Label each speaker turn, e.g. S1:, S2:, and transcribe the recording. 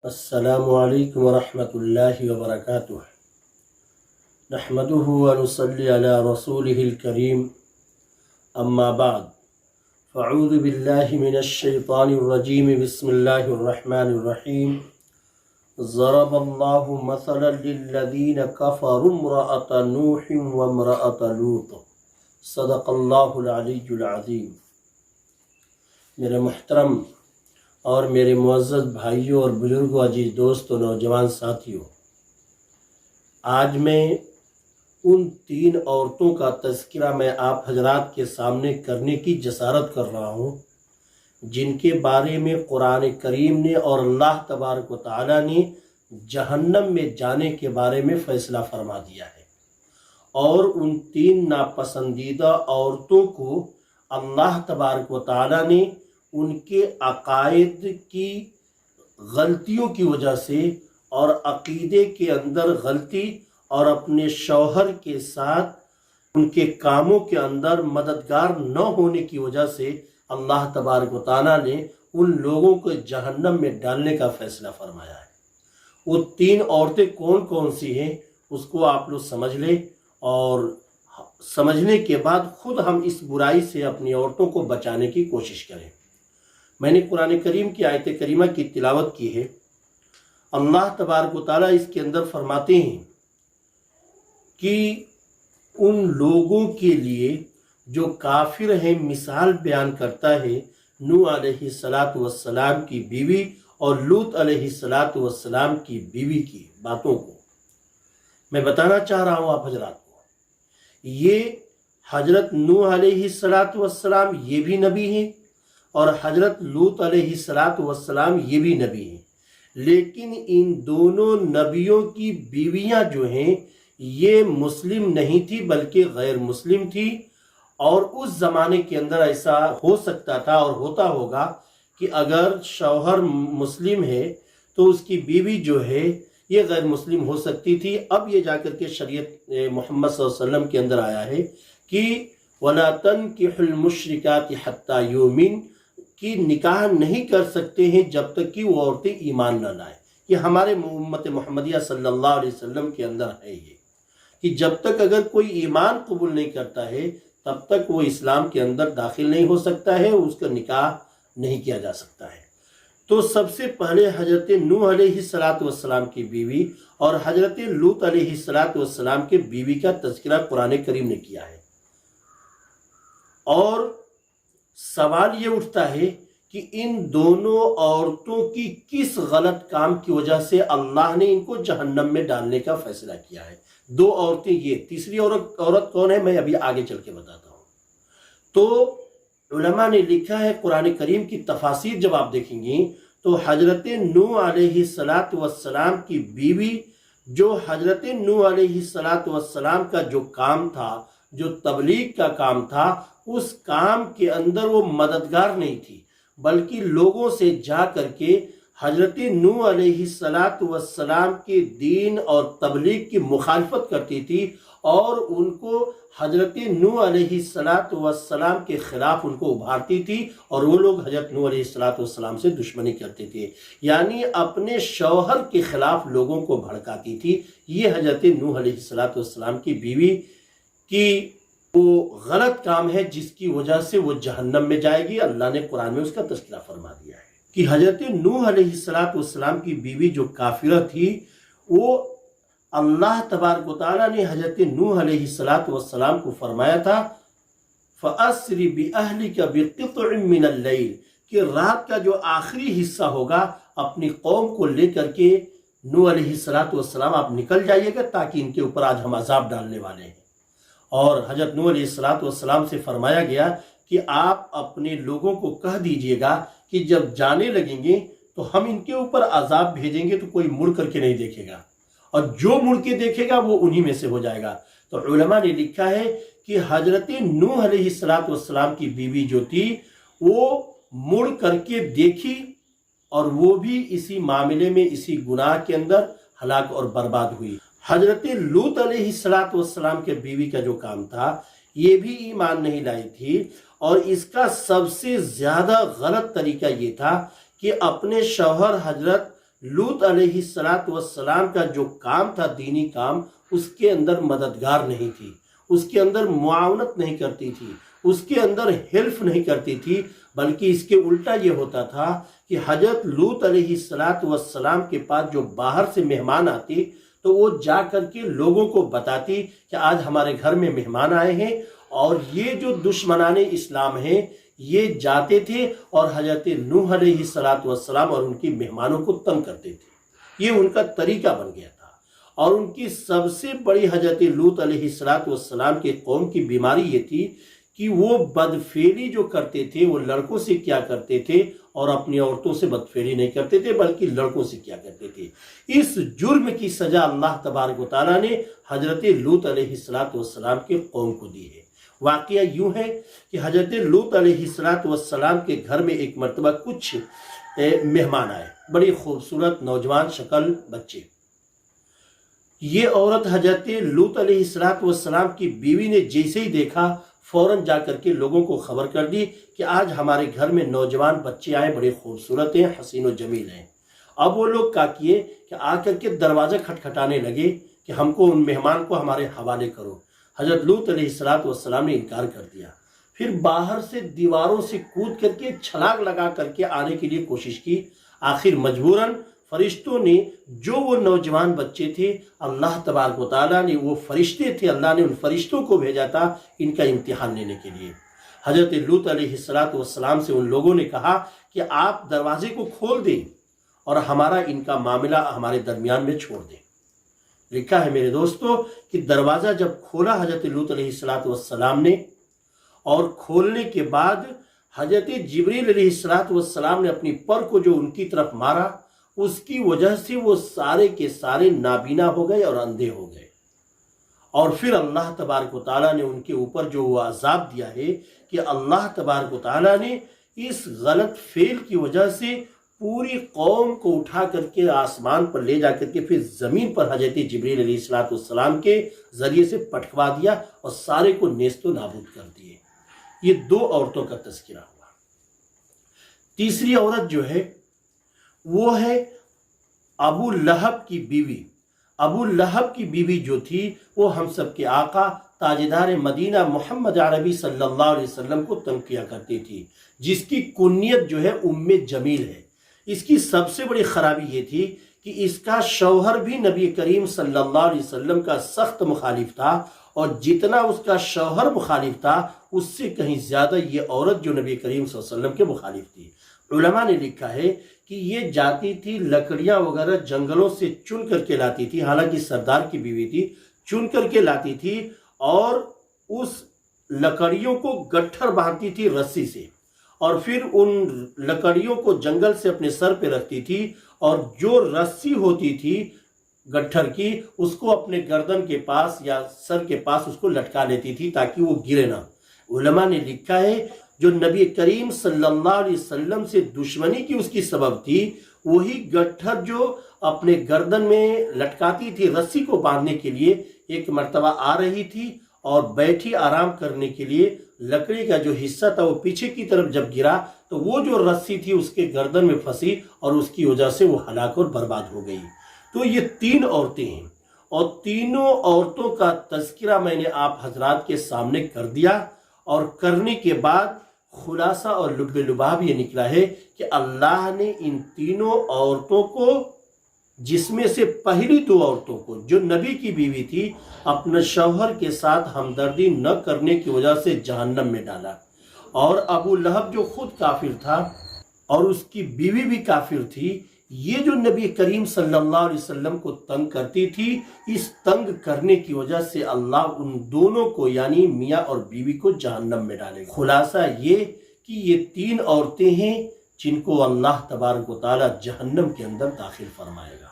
S1: السلام علیکم ورحمۃ اللہ وبرکاتہ۔ نحمده ونصلی علی رسولہ الکریم، اما بعد فاعوذ باللہ من الشیطان الرجیم، بسم اللہ الرحمن الرحیم۔ ضرب اللہ مثلا للذین کفروا امرأة نوح وامرأة لوط، صدق اللہ العلی العظیم۔ میرے محترم اور میرے معزز بھائیوں اور بزرگوں، عزیز دوستوں، نوجوان ساتھیوں، آج میں ان 3 عورتوں کا تذکرہ میں آپ حضرات کے سامنے کرنے کی جسارت کر رہا ہوں جن کے بارے میں قرآن کریم نے اور اللہ تبارک و تعالی نے جہنم میں جانے کے بارے میں فیصلہ فرما دیا ہے، اور ان 3 ناپسندیدہ عورتوں کو اللہ تبارک و تعالی نے ان کے عقائد کی غلطیوں کی وجہ سے اور عقیدے کے اندر غلطی اور اپنے شوہر کے ساتھ ان کے کاموں کے اندر مددگار نہ ہونے کی وجہ سے اللہ تبارک و تعالیٰ نے ان لوگوں کو جہنم میں ڈالنے کا فیصلہ فرمایا ہے۔ وہ 3 عورتیں کون کون سی ہیں اس کو آپ لوگ سمجھ لیں، اور سمجھنے کے بعد خود ہم اس برائی سے اپنی عورتوں کو بچانے کی کوشش کریں۔ میں نے قرآن کریم کی آیت کریمہ کی تلاوت کی ہے۔ اللہ تبارک و تعالیٰ اس کے اندر فرماتے ہیں کہ ان لوگوں کے لیے جو کافر ہیں مثال بیان کرتا ہے نوح علیہ السلام کی بیوی اور لوط علیہ السلام کی بیوی کی باتوں کو میں بتانا چاہ رہا ہوں آپ حضرات کو۔ یہ حضرت نوح علیہ السلام یہ بھی نبی ہیں، اور حضرت لوط علیہ السلام یہ بھی نبی ہیں، لیکن ان دونوں نبیوں کی بیویاں جو ہیں یہ مسلم نہیں تھی بلکہ غیر مسلم تھی، اور اس زمانے کے اندر ایسا ہو سکتا تھا اور ہوتا ہوگا کہ اگر شوہر مسلم ہے تو اس کی بیوی جو ہے یہ غیر مسلم ہو سکتی تھی۔ اب یہ جا کر کے شریعت محمد صلی اللہ علیہ وسلم کے اندر آیا ہے کہ وَلَا تَنْكِحُ الْمُشْرِكَاتِ حَتَّى يُؤْمِنْ، کہ نکاح نہیں کر سکتے ہیں جب تک کہ وہ عورتیں ایمان نہ لائیں۔ یہ ہمارے امت محمدیہ صلی اللہ علیہ وسلم کے اندر ہے یہ کہ جب تک اگر کوئی ایمان قبول نہیں کرتا ہے تب تک وہ اسلام کے اندر داخل نہیں ہو سکتا ہے، اس کا نکاح نہیں کیا جا سکتا ہے۔ تو سب سے پہلے حضرت نوح علیہ السلام کی بیوی اور حضرت لوط علیہ السلام کے بیوی کا تذکرہ قرآن کریم نے کیا ہے، اور سوال یہ اٹھتا ہے کہ ان دونوں عورتوں کی کس غلط کام کی وجہ سے اللہ نے ان کو جہنم میں ڈالنے کا فیصلہ کیا ہے۔ 2 عورتیں یہ، تیسری عورت کون ہے میں ابھی آگے چل کے بتاتا ہوں۔ تو علماء نے لکھا ہے قرآن کریم کی تفاسیر جب آپ دیکھیں گی تو حضرت نوح علیہ السلام کی بیوی، جو حضرت نوح علیہ السلام کا جو کام تھا، جو تبلیغ کا کام تھا، اس کام کے اندر وہ مددگار نہیں تھی بلکہ لوگوں سے جا کر کے حضرت نوح علیہ السلام کے دین اور تبلیغ کی مخالفت کرتی تھی، اور ان کو حضرت نوح علیہ السلام کے خلاف ان کو ابھارتی تھی، اور وہ لوگ حضرت نوح علیہ السلام سے دشمنی کرتے تھے، یعنی اپنے شوہر کے خلاف لوگوں کو بھڑکاتی تھی۔ یہ حضرت نوح علیہ السلام کی بیوی کی وہ غلط کام ہے جس کی وجہ سے وہ جہنم میں جائے گی۔ اللہ نے قرآن میں اس کا تذکرہ فرما دیا ہے کہ حضرت نوح علیہ السلام کی بیوی جو کافرہ تھی، وہ اللہ تبارک و تعالیٰ نے حضرت نوح علیہ السلام کو فرمایا تھا فَأَسْرِ بِأَهْلِكَ بِقِطْعٍ مِّنَ اللَّيْلِ، کہ رات کا جو آخری حصہ ہوگا اپنی قوم کو لے کر کے نوح علیہ السلام آپ نکل جائیے گا، تاکہ ان کے اوپر آج ہم عذاب ڈالنے والے ہیں۔ اور حضرت نوح علیہ السلام سے فرمایا گیا کہ آپ اپنے لوگوں کو کہہ دیجئے گا کہ جب جانے لگیں گے تو ہم ان کے اوپر عذاب بھیجیں گے تو کوئی مڑ کر کے نہیں دیکھے گا، اور جو مڑ کے دیکھے گا وہ انہی میں سے ہو جائے گا۔ تو علماء نے لکھا ہے کہ حضرت نوح علیہ السلام کی بیوی جو تھی وہ مڑ کر کے دیکھی، اور وہ بھی اسی معاملے میں اسی گناہ کے اندر ہلاک اور برباد ہوئی۔ حضرت لوط علیہ السلام کے بیوی کا جو کام تھا یہ بھی ایمان نہیں لائی تھی، اور اس کا سب سے زیادہ غلط طریقہ یہ تھا کہ اپنے شوہر حضرت لوط علیہ السلام کا جو کام تھا دینی کام، اس کے اندر مددگار نہیں تھی، اس کے اندر معاونت نہیں کرتی تھی، اس کے اندر ہیلپ نہیں کرتی تھی، بلکہ اس کے الٹا یہ ہوتا تھا کہ حضرت لوط علیہ السلام کے پاس جو باہر سے مہمان آتے تو وہ جا کر کے لوگوں کو بتاتی کہ آج ہمارے گھر میں مہمان آئے ہیں، اور یہ جو دشمنان اسلام ہیں یہ جاتے تھے اور حضرت نوح علیہ السلام اور ان کی مہمانوں کو تنگ کرتے تھے۔ یہ ان کا طریقہ بن گیا تھا، اور ان کی سب سے بڑی حضرت لوط علیہ السلام کے قوم کی بیماری یہ تھی کہ وہ بدفعلی جو کرتے تھے وہ لڑکوں سے کیا کرتے تھے، اور اپنی عورتوں سے بدفعلی نہیں کرتے تھے بلکہ لڑکوں سے کیا کرتے تھے۔ اس جرم کی سزا اللہ تبارک و تعالیٰ نے حضرت لوط علیہ السلام کے قوم کو دی ہے۔ واقعہ یوں ہے کہ حضرت لوط علیہ السلام کے گھر میں ایک مرتبہ کچھ مہمان آئے، بڑی خوبصورت نوجوان شکل بچے۔ یہ عورت حضرت لوط علیہ السلام کی بیوی نے جیسے ہی دیکھا فوراً جا کر کے لوگوں کو خبر کر دی کہ آج ہمارے گھر میں نوجوان بچے آئے، بڑے خوبصورت ہیں، حسین و جمیل ہیں۔ اب وہ لوگ کیا کیے کہ آ کر کے دروازہ کھٹکھٹانے لگے کہ ہم کو ان مہمان کو ہمارے حوالے کرو۔ حضرت لوط علیہ السلام نے انکار کر دیا، پھر باہر سے دیواروں سے کود کر کے چھلانگ لگا کر کے آنے کے لیے کوشش کی۔ آخر مجبوراً فرشتوں نے جو وہ نوجوان بچے تھے، اللہ تبارک و تعالیٰ نے وہ فرشتے تھے، اللہ نے ان فرشتوں کو بھیجا تھا ان کا امتحان لینے کے لیے۔ حضرت لوط علیہ السلام سے ان لوگوں نے کہا کہ آپ دروازے کو کھول دیں اور ہمارا ان کا معاملہ ہمارے درمیان میں چھوڑ دیں۔ لکھا ہے میرے دوستو کہ دروازہ جب کھولا حضرت لوط علیہ السلام نے، اور کھولنے کے بعد حضرت جبریل علیہ السلام نے اپنی پر کو جو ان کی طرف مارا، اس کی وجہ سے وہ سارے کے سارے نابینا ہو گئے اور اندھے ہو گئے۔ اور پھر اللہ تبارک و تعالیٰ نے ان کے اوپر جو وہ عذاب دیا ہے کہ اللہ تبارک و تعالیٰ نے اس غلط فعل کی وجہ سے پوری قوم کو اٹھا کر کے آسمان پر لے جا کر کے پھر زمین پر حضرت جبریل علیہ السلام کے ذریعے سے پٹکوا دیا اور سارے کو نیست و نابود کر دیے۔ یہ دو عورتوں کا تذکرہ ہوا۔ تیسری عورت جو ہے وہ ہے ابو لہب کی بیوی۔ ابو لہب کی بیوی جو تھی وہ ہم سب کے آقا تاجدار مدینہ محمد عربی صلی اللہ علیہ وسلم کو تنگ کیا کرتی تھی، جس کی کنیت جو ہے ام جمیل ہے۔ اس کی سب سے بڑی خرابی یہ تھی کہ اس کا شوہر بھی نبی کریم صلی اللہ علیہ وسلم کا سخت مخالف تھا، اور جتنا اس کا شوہر مخالف تھا اس سے کہیں زیادہ یہ عورت جو نبی کریم صلی اللہ علیہ وسلم کے مخالف تھی۔ علماء نے لکھا ہے کہ یہ جاتی تھی لکڑیاں وغیرہ جنگلوں سے چن کر کے لاتی تھی، حالانکہ سردار کی بیوی تھی، چن کر کے لاتی تھی اور اس لکڑیوں کو گٹھر باندھتی تھی رسی سے، اور پھر ان لکڑیوں کو جنگل سے اپنے سر پہ رکھتی تھی، اور جو رسی ہوتی تھی گٹھر کی اس کو اپنے گردن کے پاس یا سر کے پاس اس کو لٹکا لیتی تھی تاکہ وہ گرے نہ۔ علماء نے لکھا ہے جو نبی کریم صلی اللہ علیہ وسلم سے دشمنی کی اس کی سبب تھی، وہی گٹھر جو اپنے گردن میں لٹکاتی تھی رسی کو باندھنے کے لیے، ایک مرتبہ آ رہی تھی اور بیٹھی آرام کرنے کے لیے، لکڑی کا جو حصہ تھا وہ پیچھے کی طرف جب گرا تو وہ جو رسی تھی اس کے گردن میں پھنسی اور اس کی وجہ سے وہ ہلاک اور برباد ہو گئی۔ تو یہ تین عورتیں ہیں، اور تینوں عورتوں کا تذکرہ میں نے آپ حضرات کے سامنے کر دیا، اور کرنے کے بعد خلاصہ اور لب لباب یہ نکلا ہے کہ اللہ نے ان تینوں عورتوں کو، جس میں سے پہلی دو عورتوں کو جو نبی کی بیوی تھی، اپنے شوہر کے ساتھ ہمدردی نہ کرنے کی وجہ سے جہنم میں ڈالا، اور ابو لہب جو خود کافر تھا اور اس کی بیوی بھی کافر تھی، یہ جو نبی کریم صلی اللہ علیہ وسلم کو تنگ کرتی تھی، اس تنگ کرنے کی وجہ سے اللہ ان دونوں کو یعنی میاں اور بیوی کو جہنم میں ڈالے گا۔ خلاصہ یہ کہ یہ تین عورتیں ہیں جن کو اللہ تبارک و تعالی جہنم کے اندر داخل فرمائے گا۔